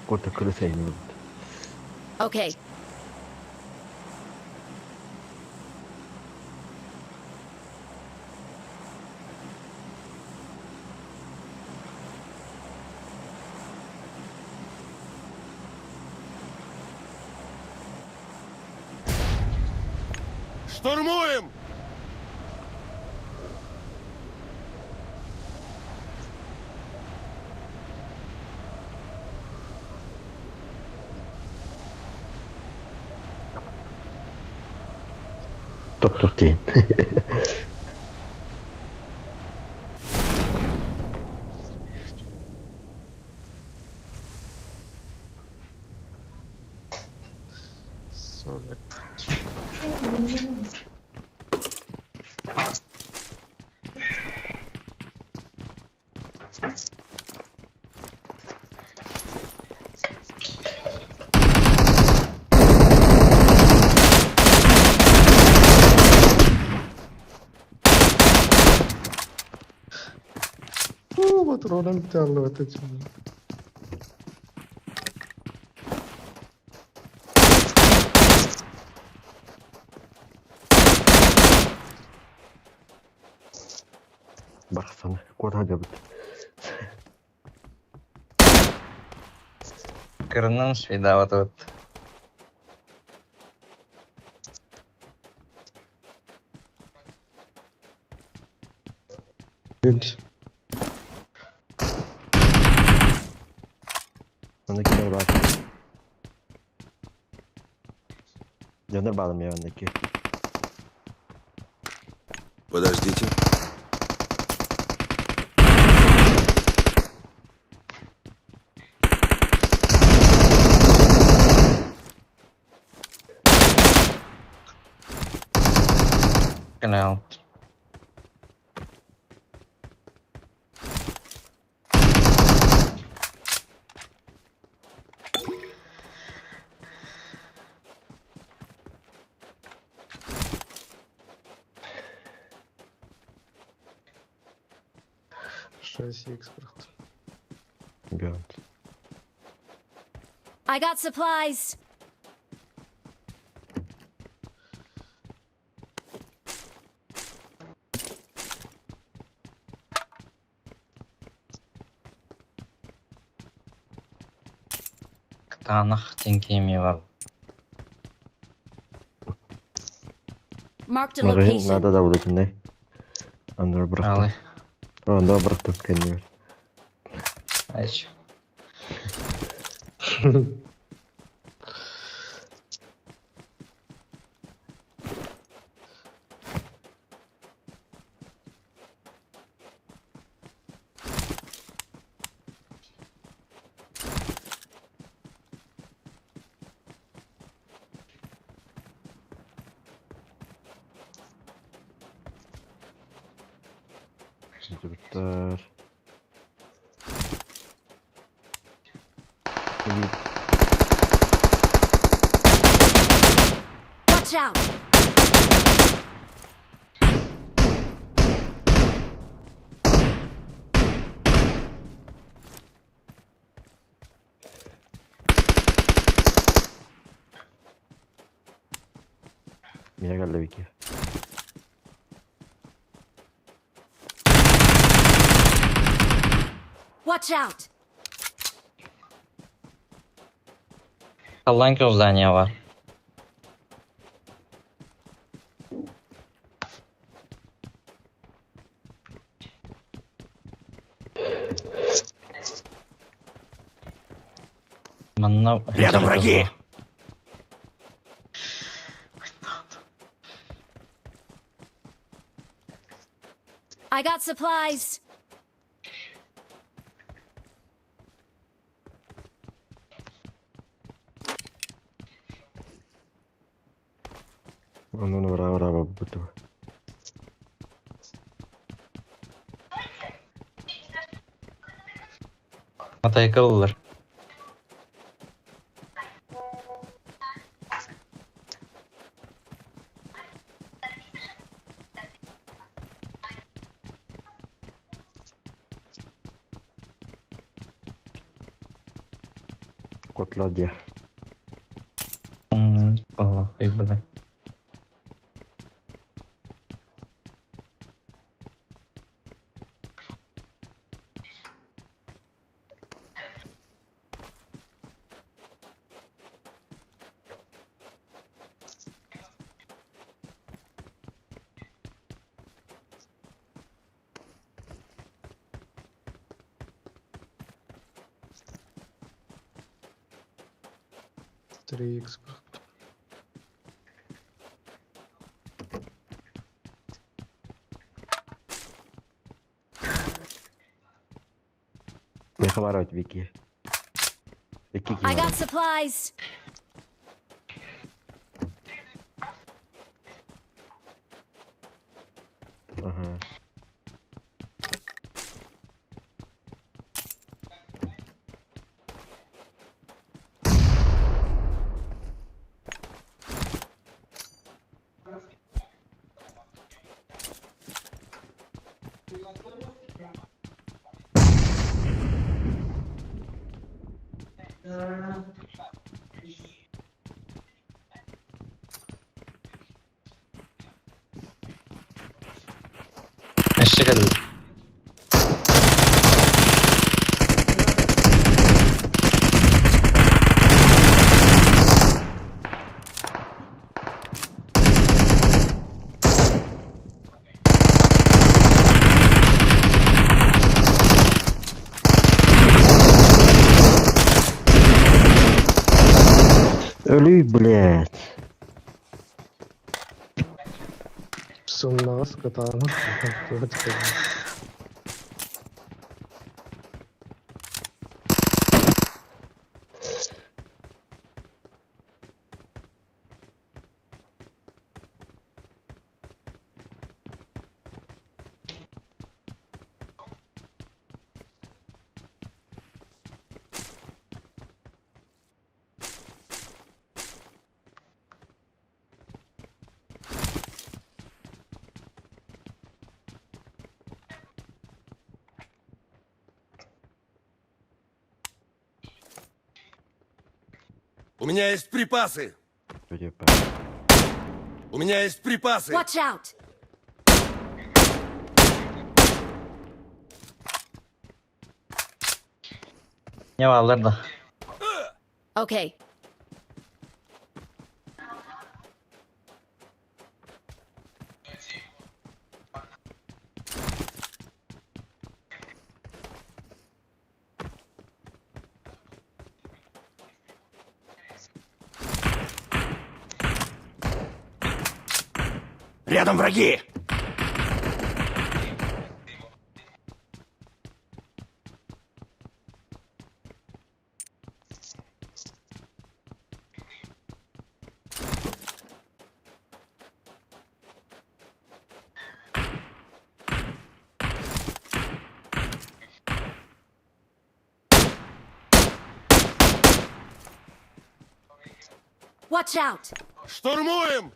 Corta cruz ahí, ¿no? Okay. Штурмуем! Doktor Jane. Sonra patronem bitti Allah ötesini. Baksana. Kod hadi bit. Кырынымш да вот. Good. Öndekiler var. Gönder bağlam ya öndeki. Подождите. Канал. Шасси экспорт. Gördüm. I got supplies. Танах тенкеми var. Marked a Magazin location. nada da buradaki ne? Onları bıraktım. Али. Onları bıraktım kendimi. Айч. Çocuklar. Watch out. Mira geldi bir ki. Watch out. Kallanki здание var. Манна. Рядом враги! I got supplies. Onu bravo butu. Atay kılılır. Котла де. Ой, блин. Три експорт. Не хварать Вики. Вики I got кидает. supplies. Ага. Eşek arıyor. Ölü блядь. Сонна катана. У меня есть припасы. Типа. У меня есть припасы. Watch out. Ne varlar da. Okay. Рядом враги. Watch out. Штурмуем.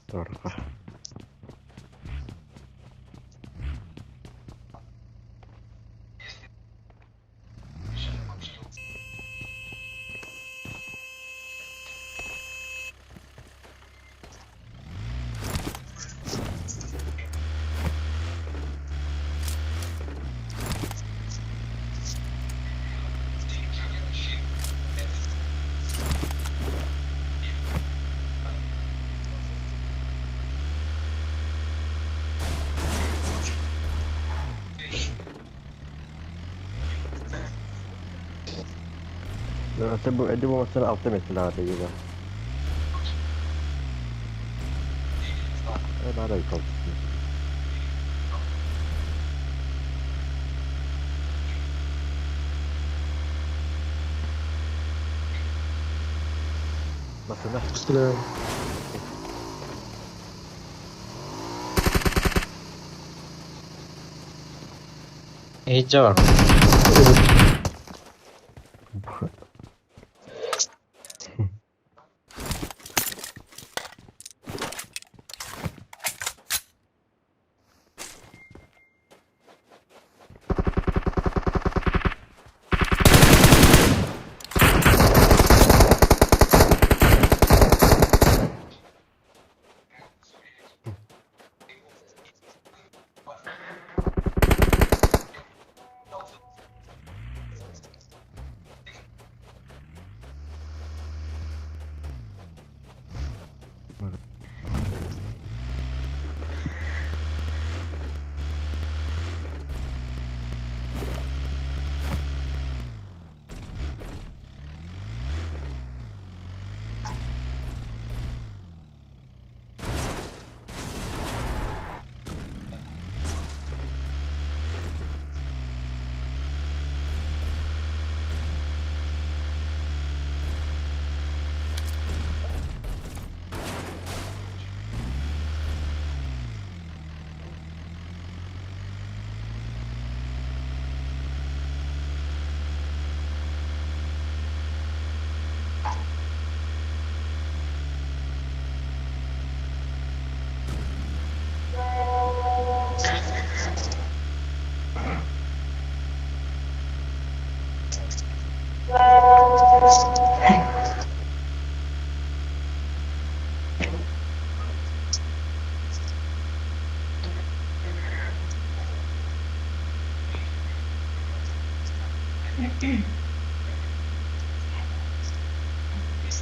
Торга. Itu masalah ultimate lah ada juga. Ada ikut. Maksudnya Стреляю. Hijau var.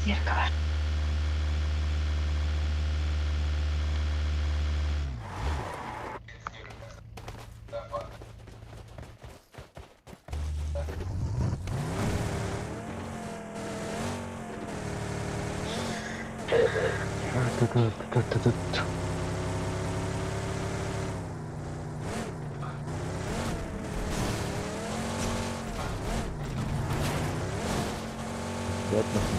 Lihat masih.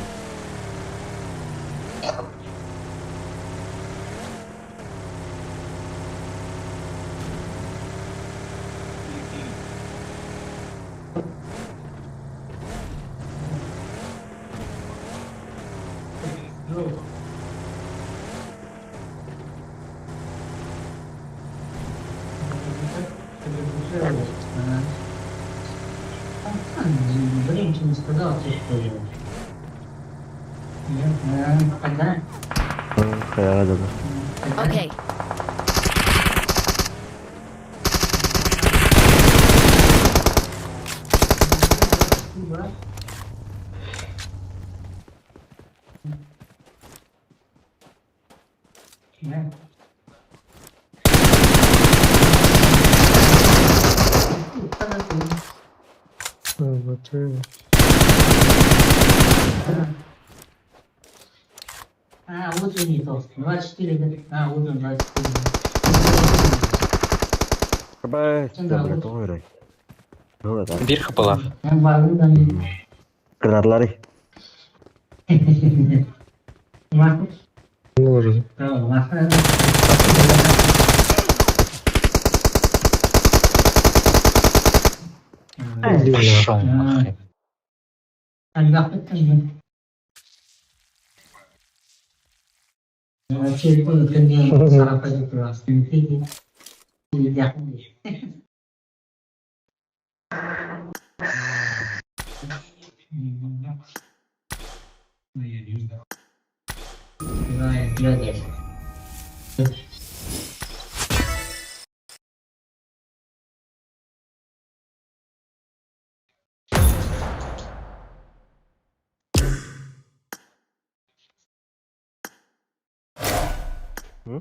Блин, что не сказал, что тогда. Kayak ada tuh. Okay. Вот. Вот и не то. 24, да? Вот он, 24. Coba coba tunggu deh. Tunggu kan. Bir kepala. Yang baru kan. Granat lari. Masuk. Может. Tahu, masuk. Блин. Agak kan. Ciri pun kena sarapan itu lah. Mungkin tidak. Dia deh. Hmm?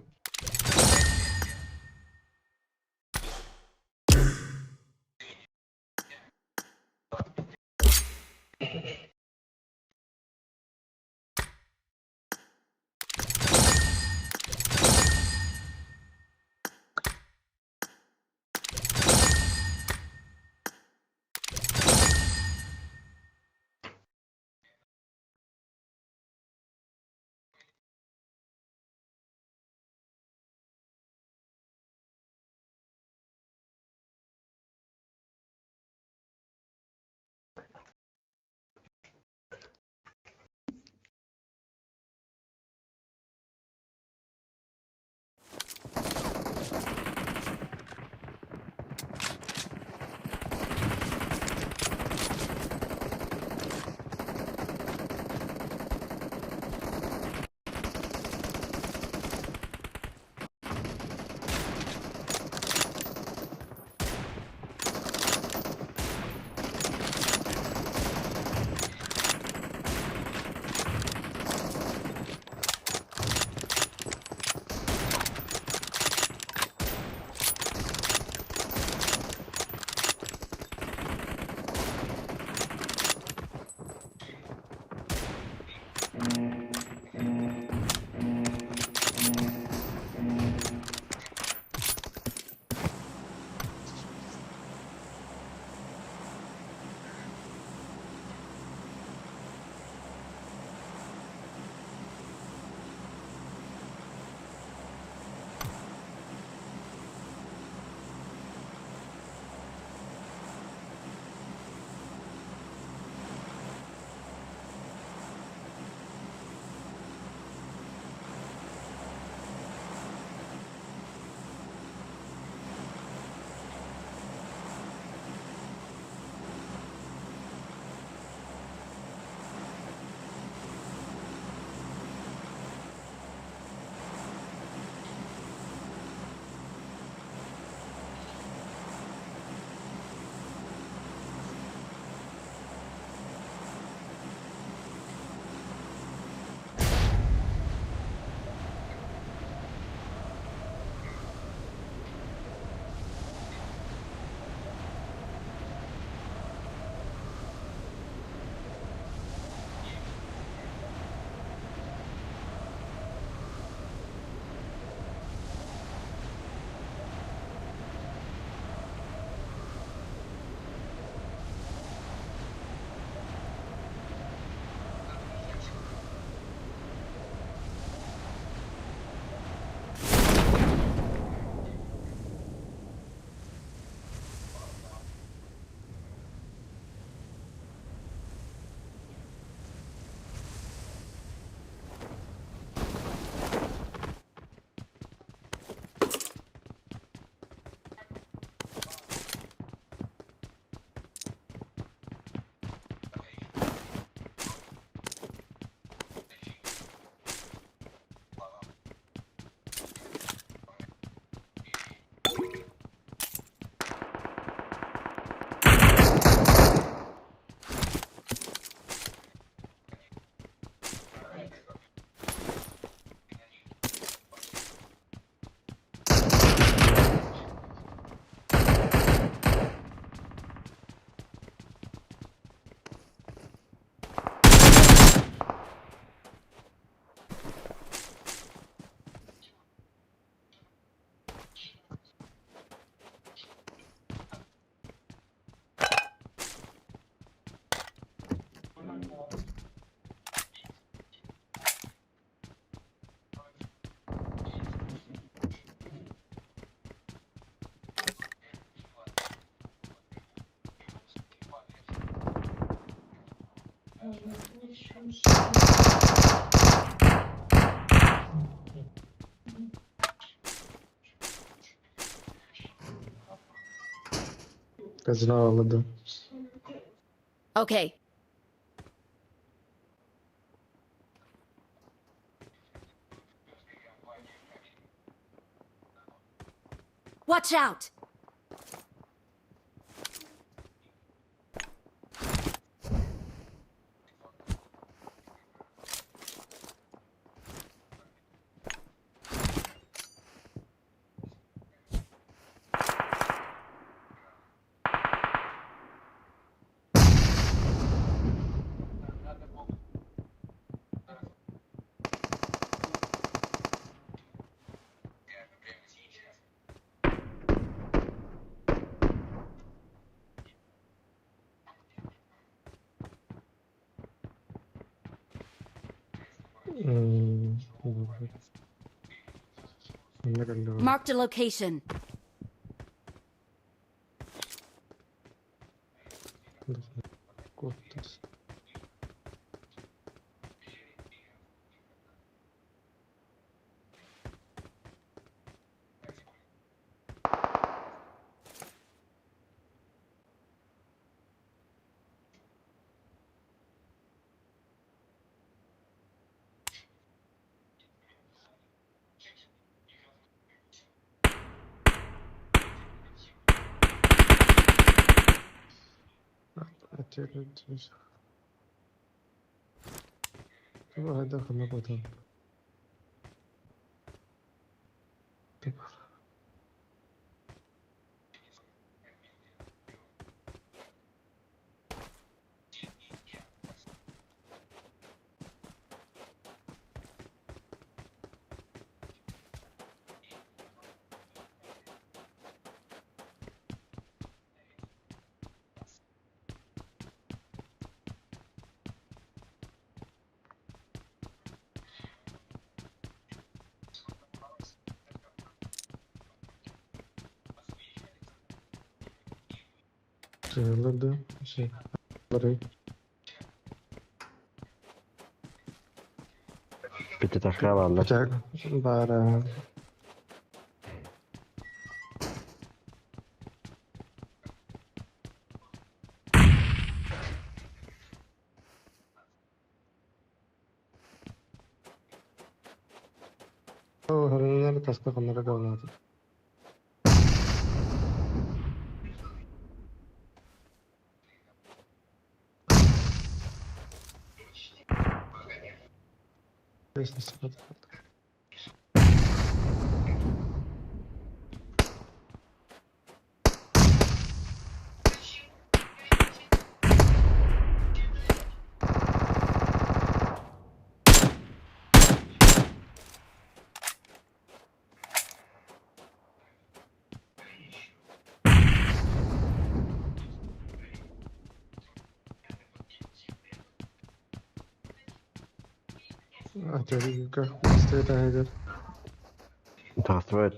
Kızını ağladı. Okay. Watch out! എന്നെ കണ്ടു. Marked a location. കൊടുത്തു. واحد دخل نقطة. Çığırdı. Burayı. Bitti takrar varlar. Bıçak. Bari. هرنالر تسبق onlara kalmadı. Neyse sıkıntı. Acele yukarı. İsteye de hayır. Takip et.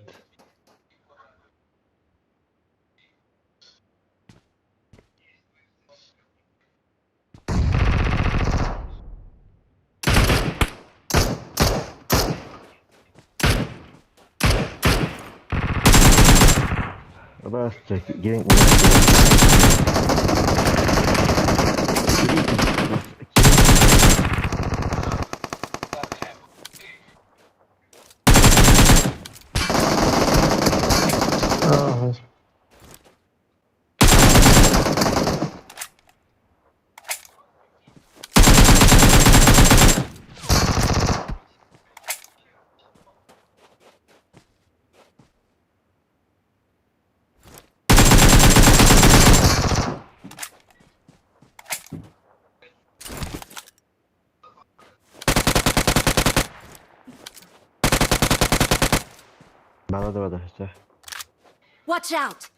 Bas çek. Gelin. Ah. Bana da var işte. Watch out!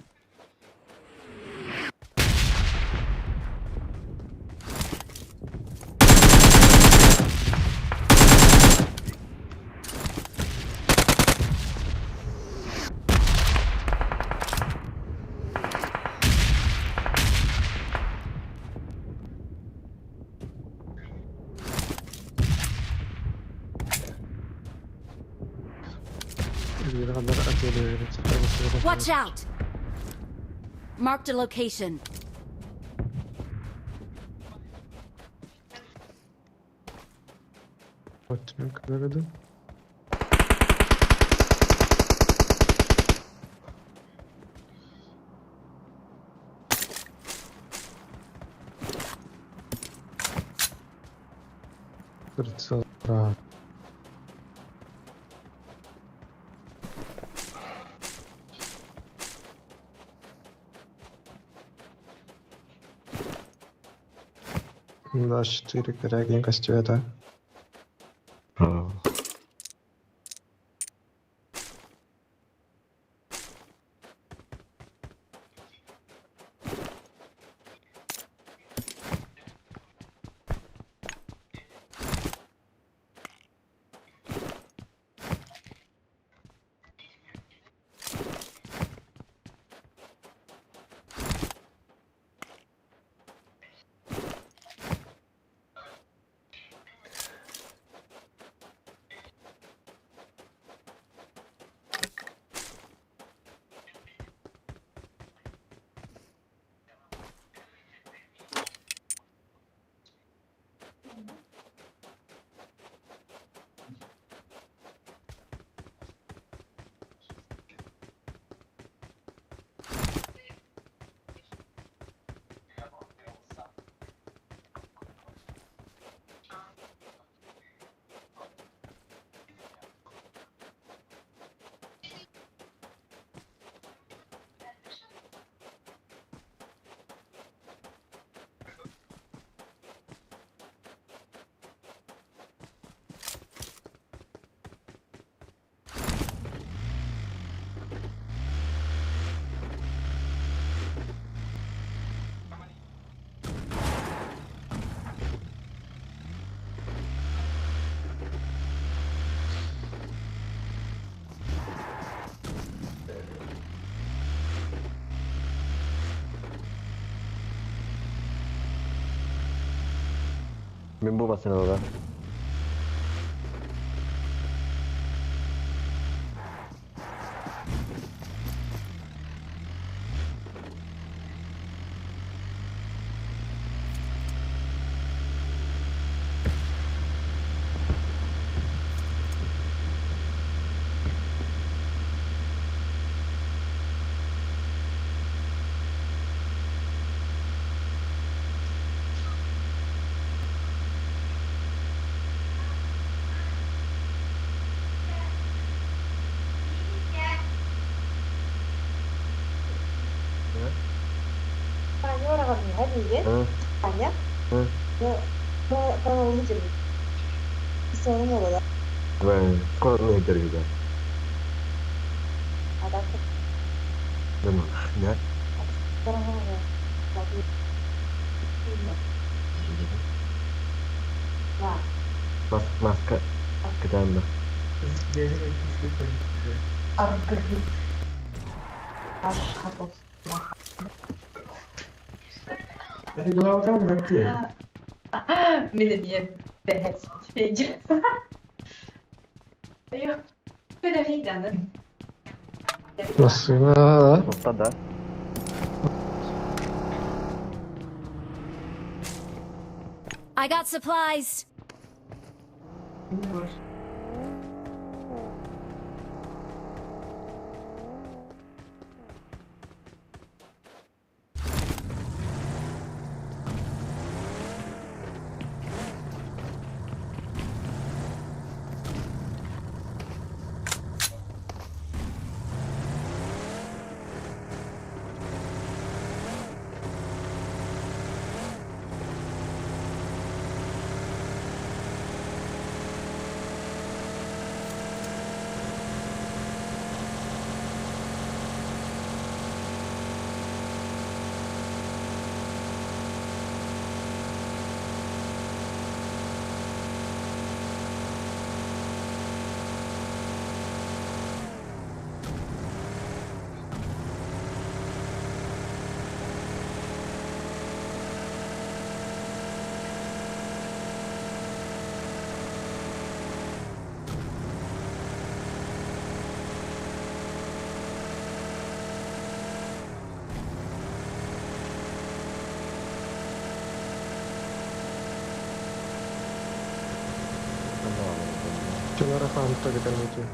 Watch out! Marked a location. Watching kadar. Rahat. Да, 4 корягенько с цвета. Bravo. Ben bu basın orada. Tanya orang Arab ya, Hı? tanya. Hı? Kalau mau jadi, soalnya mau lah. Ben sekolah dulu hater juga. Ada Memang. Ya. orang ya, tapi nah, Mas ke dalam lah. arger hapus. Dari dua orang berarti ya? Millennium behest page. Ayo, udah nih kan? Nasıl ya? Ortada. I got supplies. Kenara kampta gidelim diyor.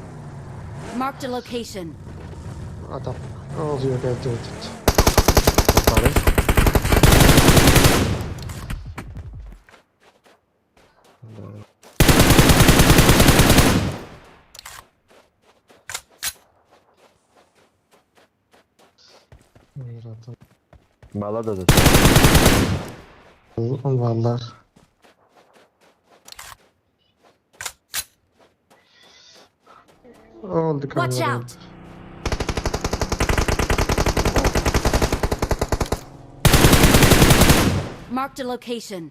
Marked a location. Adam oluyor geldi ödedi. Tane. Bir adam. Bala da Vallahi. Oldu Watch kamera. out! Marked a location.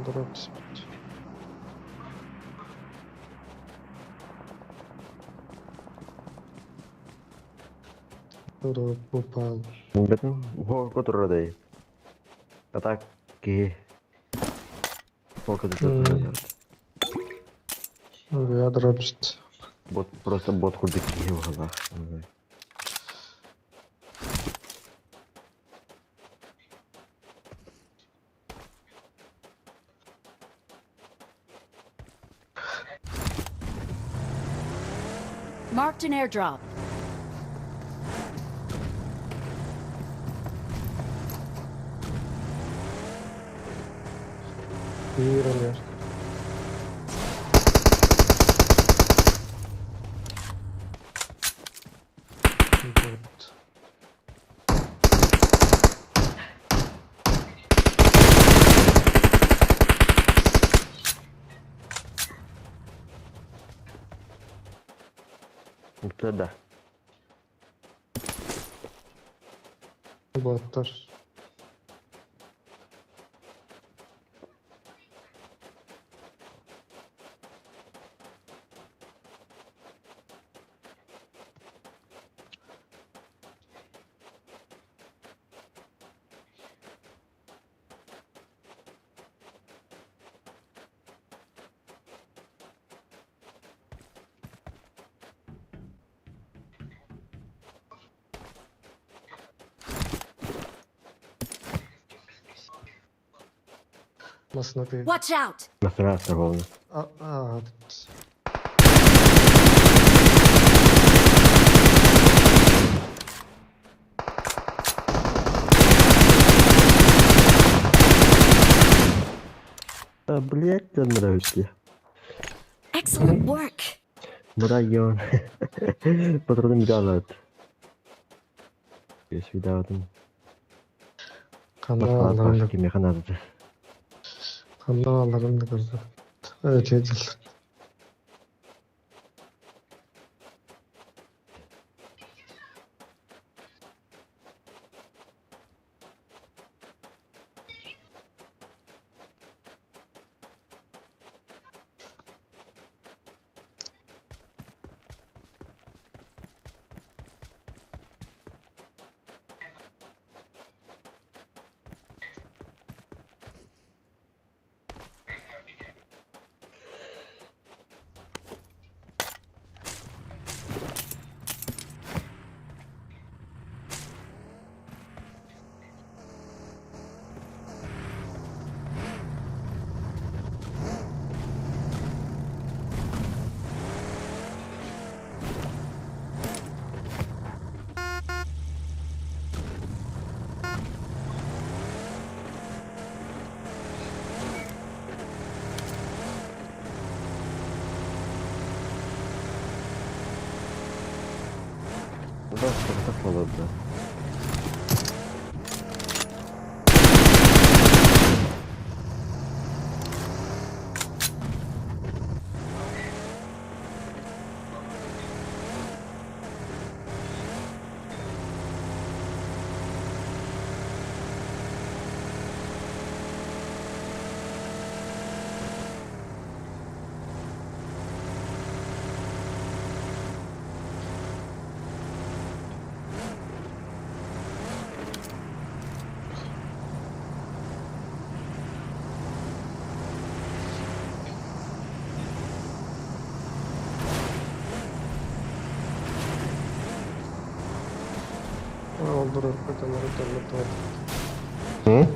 Drop. Drop upal. Betul, kok turun deh. Kata ke, kok turun. Ya drop işte. Bot, просто bot kurduk ki valla. Marked an airdrop. Bir oluyor. Bot. Sudah. Botlar. Masına değil. Watch out! Mesela terbalı. Aa, Блять, там нравится. Excellent work! Район. Патроны миллиард. Без вида там. Kanallarını, Kimi kanadı. kanallarını da kırdı. Evet Edil. da sıkıntı falan da. Oldu Rokka. Danları dalladı. Hı?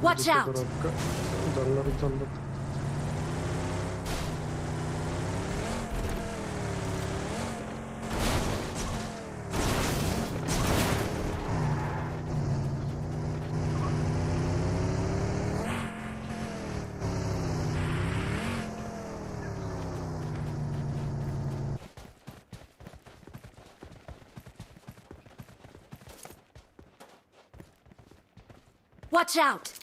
Watch out! Rokka. Danları dalladı. Watch out!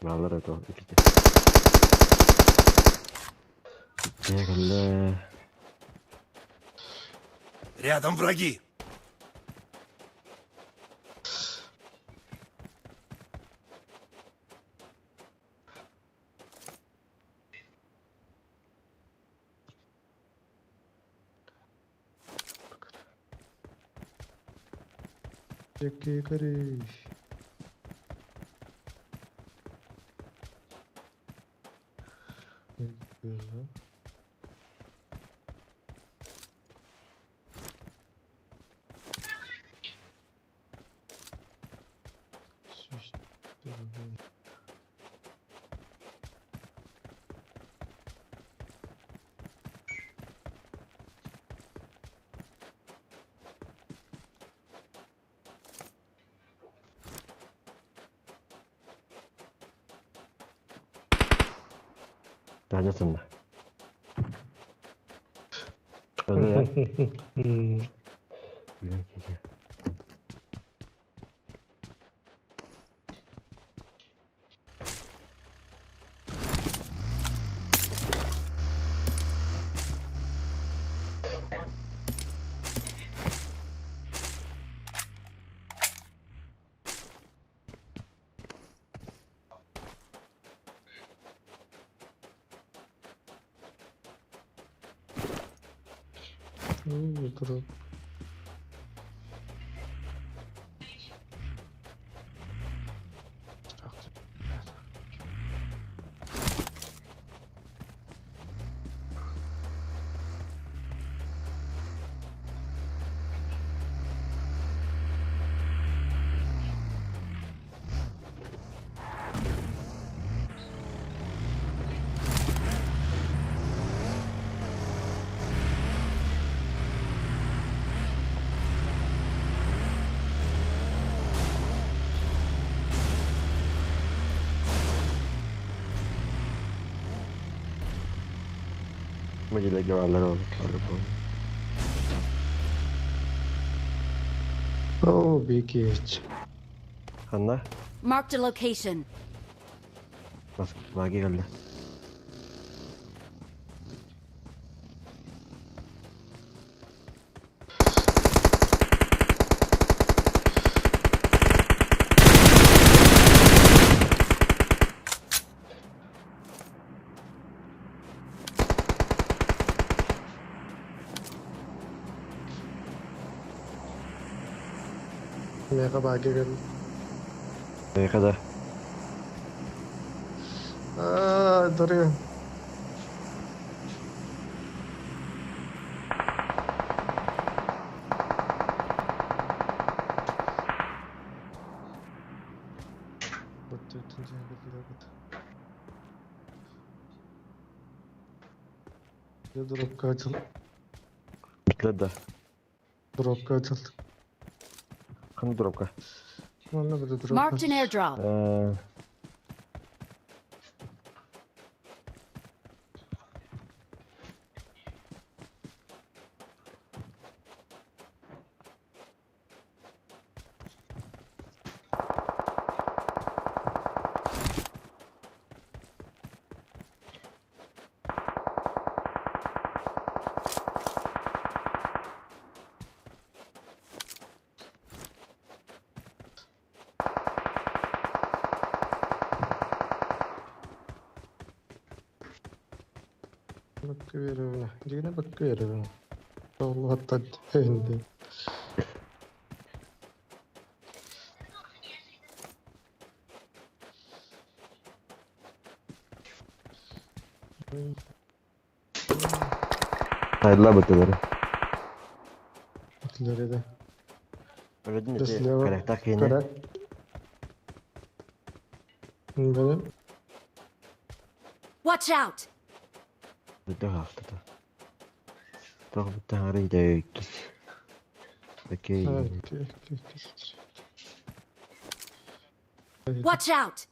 Alır это. Бегали. Рядом враги. Çekki karış. Güzel. Neredesin be? Öyle ya. Güzel gece. Durun. Magilla güvenler oldu. Oo, BKH. Hanna? Marked a location. Nasıl? Magi geldi. Mega bagi geldi. Ne kadar? Duruyor. Drop açıldı. Bitledi. Drop açıldı. Hani dropka? Vallahi bir de drop. Marked an airdrop. Bakı verevine. Yine bakı verevine. Allah hatta dipeyinde. Hayırlı bıtıları. İkileri de. Öyle değil mi? Desile var. Karakter yine. Karak. Böyle. Watch out! Bir de haftada. Daha bir tane gidiyor. Peki. Watch out!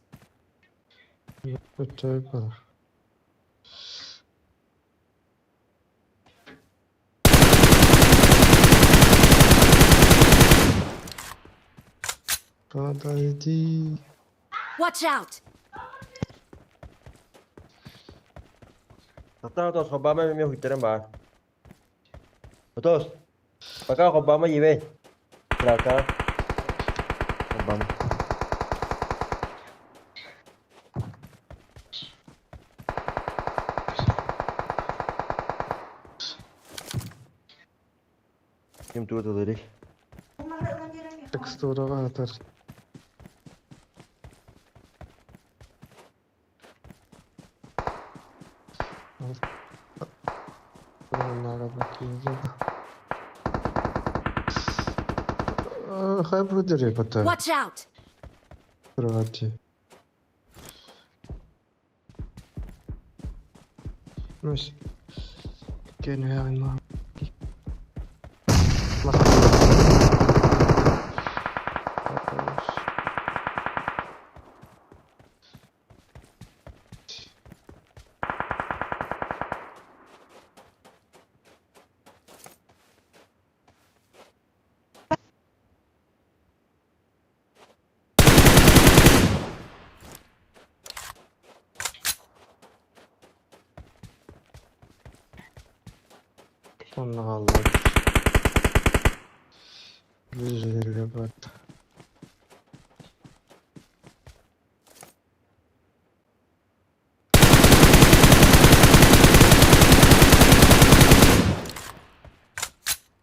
Acayip var. Kadaydı. Watch out! Thật ra có 30 mil hụt bà. Betul. Maka có 30 gì vậy? Belakang. Bam. Kim tuh tadi? Tekstura atar. Bunlara bakayım. Хай буде репота. Watch out! Кровати. Мось. Гениально. Sonra Allah. Güzel bak.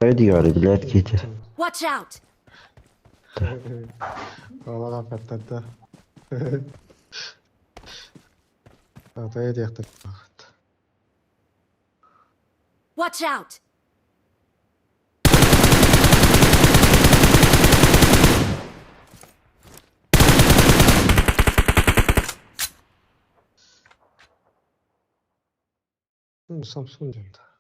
Hadi gari bilet gece. Watch out! Allah patladı. Ataya yaktık. Watch out! Samsun diyorum da.